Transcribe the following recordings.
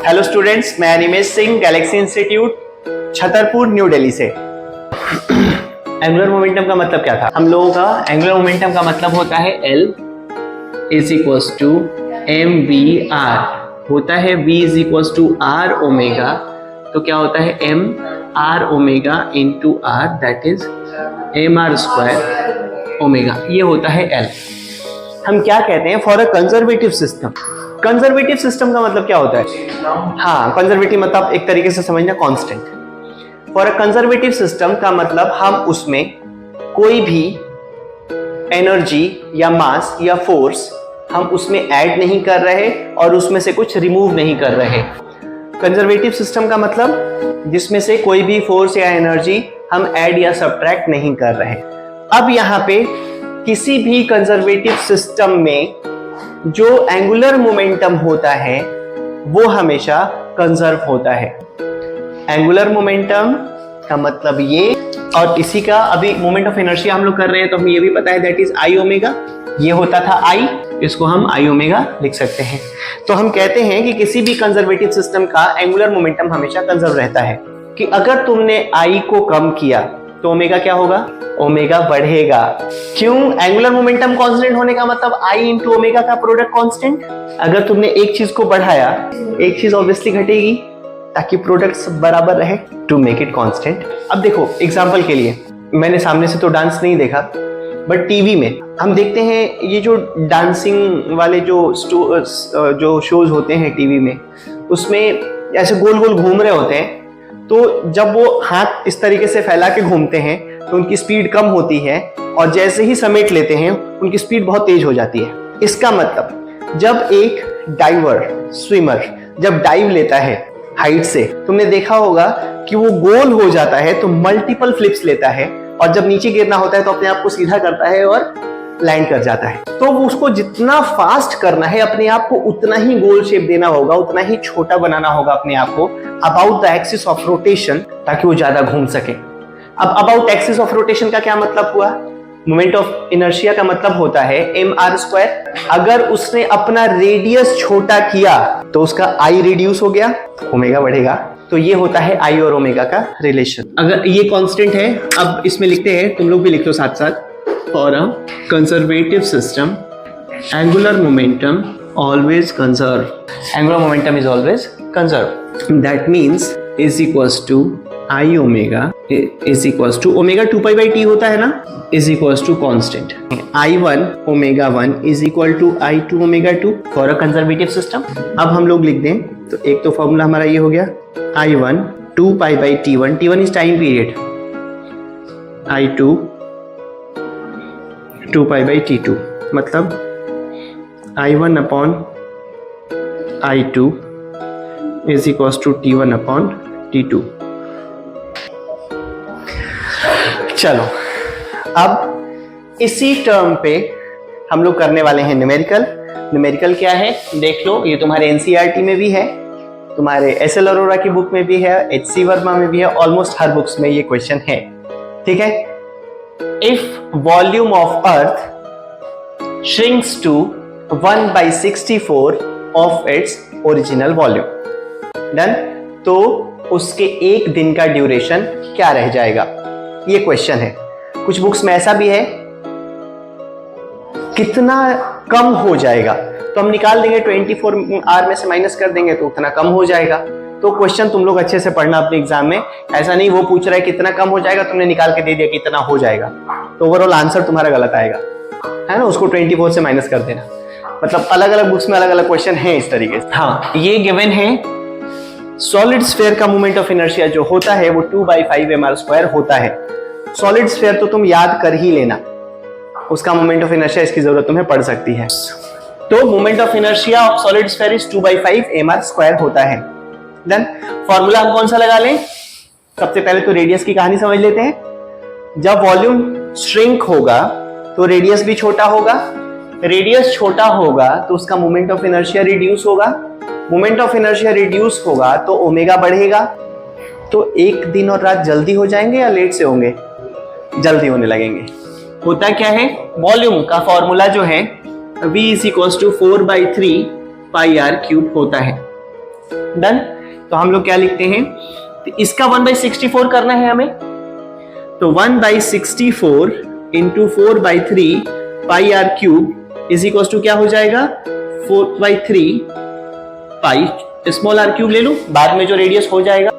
Hello students, मैं Animesh Singh, Galaxy Institute Chhatarpur, New Delhi से। Angular momentum का मतलब क्या था? हम लोगों का एंगुलर मोमेंटम का मतलब होता है L is equals to mvr, होता है v is equals to r omega, तो क्या होता है m r omega into r, that is mr square omega, ये होता है L। हम क्या कहते हैं? For a conservative system. Conservative system का मतलब क्या होता है? हाँ, कंजर्वेटिव मतलब एक तरीके से समझना constant. For a conservative system का मतलब हम उसमें कोई भी एनर्जी या मास या फोर्स हम उसमें ऐड नहीं कर रहे और उसमें से कुछ रिमूव नहीं कर रहे। कंजर्वेटिव सिस्टम का मतलब जिसमें से कोई भी फोर्स या एनर्जी हम ऐड या सब्ट्रैक्ट नहीं कर रहे। अब यहाँ पे किसी भी कंजर्वेटिव सिस्टम में जो एंगुलर मोमेंटम होता है वो हमेशा कंजर्व होता है। एंगुलर मोमेंटम का मतलब ये, और इसी का अभी मोमेंट ऑफ इनर्शिया हम लोग कर रहे हैं तो हमें ये भी पता है दैट इज आई ओमेगा। ये होता था आई, इसको हम आई ओमेगा लिख सकते हैं। तो हम कहते हैं कि किसी भी कंजर्वेटिव सिस्टम का एंगुलर मोमेंटम हमेशा कंजर्व रहता है, कि अगर तुमने आई को कम किया तो ओमेगा क्या होगा? ओमेगा बढ़ेगा। क्यों? एंगुलर मोमेंटम कांस्टेंट होने का मतलब आई इंटू ओमेगा का प्रोडक्ट कांस्टेंट। अगर तुमने एक चीज को बढ़ाया, एक चीज ऑब्वियसली घटेगी ताकि प्रोडक्ट्स बराबर रहे, टू मेक इट कांस्टेंट। अब देखो एग्जांपल के लिए, मैंने सामने से तो डांस नहीं देखा, बट टीवी में हम देखते हैं ये जो डांसिंग वाले जो शोज होते हैं टीवी में, उसमें ऐसे गोल गोल घूम रहे होते हैं, तो जब वो हाथ इस तरीके से फैला के घूमते हैं तो उनकी स्पीड कम होती है, और जैसे ही समेट लेते हैं उनकी स्पीड बहुत तेज हो जाती है। इसका मतलब जब एक डाइवर स्विमर जब डाइव लेता है हाइट से, तुमने देखा होगा कि वो गोल हो जाता है तो मल्टीपल फ्लिप्स लेता है, और जब नीचे गिरना होता है तो अपने आप को सीधा करता है और लैंड कर जाता है। तो उसको जितना फास्ट करना है अपने आप को उतना ही गोल शेप देना होगा, उतना ही छोटा बनाना होगा अपने आप को about the axis of rotation, ताकि वो ज्यादा घूम सके। अब अबाउट एक्सिस ऑफ रोटेशन का क्या मतलब हुआ? मोमेंट ऑफ इनर्शिया का मतलब होता है mr स्क्वायर। अगर उसने अपना रेडियस छोटा किया तो उसका आई रिड्यूस हो गया, ओमेगा बढ़ेगा। तो ये होता है आई और ओमेगा का रिलेशन। अगर ये कांस्टेंट है, अब इसमें लिखते हैं, तुम लोग भी लिख दो साथ साथ। For a conservative system angular momentum always conserve. Angular momentum is always conserve. That means is equals to I omega is equals to omega 2 pi by T होता है ना, is equals to constant I1 omega 1 is equal to I2 omega 2 for a conservative system. अब हम लोग लिख दें तो एक तो फॉर्मूला हमारा ये हो गया I1 2 pi by T1, T1 is time period, I2 2 pi by T2, मतलब I1 upon I2 is equals to T1 upon T2। चलो अब इसी टर्म पे हम लोग करने वाले हैं न्यूमेरिकल। न्यूमेरिकल क्या है देख लो, ये तुम्हारे एनसीईआरटी में भी है, तुम्हारे एसएल अरोरा की बुक में भी है, एचसी वर्मा में भी है, ऑलमोस्ट हर बुक्स में ये क्वेश्चन है। ठीक है, if volume of earth shrinks to 1/64 of its original volume, done, तो उसके एक दिन का ड्यूरेशन क्या रह जाएगा? ये क्वेश्चन है। कुछ बुक्स में ऐसा भी है कितना कम हो जाएगा, तो हम निकाल देंगे 24 आवर में से माइनस कर देंगे तो उतना कम हो जाएगा। तो क्वेश्चन तुम लोग अच्छे से पढ़ना अपने एग्जाम में, ऐसा नहीं वो पूछ रहा है कितना कम हो जाएगा, तुमने निकाल के दे दिया कितना हो जाएगा, तो ओवरऑल आंसर तुम्हारा गलत आएगा, है ना। उसको 24 से माइनस कर देना। मतलब अलग अलग बुक्स में अलग अलग क्वेश्चन है इस तरीके से। हाँ, ये गिवन है सॉलिड स्फीयर का मोमेंट ऑफ इनर्शिया जो होता है वो 2/5 mr स्क्वायर होता है। सॉलिड स्फीयर तो तुम याद कर ही लेना, उसका मोमेंट ऑफ इनर्शिया इसकी जरूरत तुम्हें पड़ सकती है। तो moment of inertia of solid sphere is 2/5 mr square होता है। देन फॉर्मूला हम कौन सा लगा लें? सबसे पहले तो रेडियस की कहानी समझ लेते हैं। जब वॉल्यूम श्रिंक होगा तो रेडियस भी छोटा होगा, रेडियस छोटा होगा तो उसका मोमेंट ऑफ इनर्शिया रिड्यूस होगा, मोमेंट ऑफ इनर्शिया रिड्यूस होगा तो ओमेगा बढ़ेगा। तो एक दिन और रात जल्दी हो जाएंगे या लेट से होंगे? जल्दी होने लगेंगे। होता क्या है, वॉल्यूम का फॉर्मूला जो है V is equals to 4/3 pi r cube होता है। डन। तो हम लोग क्या लिखते हैं, तो इसका 1/64 करना है हमें, तो 1/64 into 4/3 pi R cube is equal to क्या हो जाएगा, 4/3 पाई स्मॉल आर क्यूब ले लो, बाद में जो रेडियस हो जाएगा।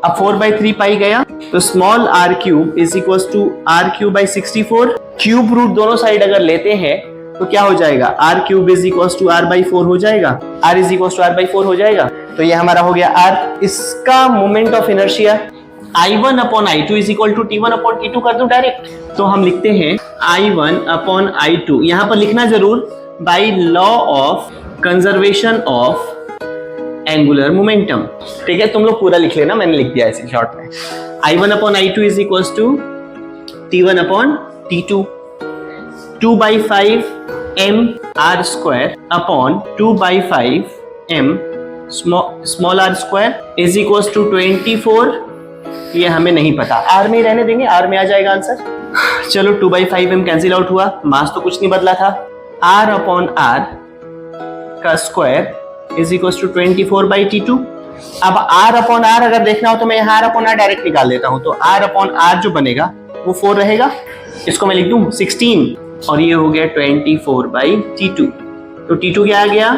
अब 4/3 पाई गया, तो small R cube is equal to R cube by 64। Cube root दोनों साइड अगर लेते हैं तो क्या हो जाएगा, R cube is equal to R by 4 हो जाएगा, R is equal to R by 4 हो जाएगा। तो ये हमारा हो गया आर। इसका moment of inertia I1 upon I2 is equal to T1 upon T2 कर दूं डायरेक्ट, तो हम लिखते हैं I1 अपॉन I2, यहां पर लिखना जरूर by law of conservation of angular momentum. ठीक है, तुम लोग पूरा लिख लेना, मैंने लिख दिया ऐसे शॉर्ट में। I1 upon I2 is equal to T1 upon T2, 2/5 m r square upon 2/5 m small r square is equal to 24। ये हमें नहीं पता, r में ही रहने देंगे, r में आ जाएगा आंसर। चलो 2/5 m कैंसिल आउट हुआ, मास तो कुछ नहीं बदला था, r अपॉन r का square is equal to 24/T2। अब r अपॉन r अगर देखना हो तो मैं यहाँ r अपॉन r डायरेक्ट निकाल देता हूँ, तो r अपॉन r जो बनेगा वो 4 रहेगा, इसको मैं लिख दूं 16, और ये हो गया 24/T2। तो T2 क्या आ गया,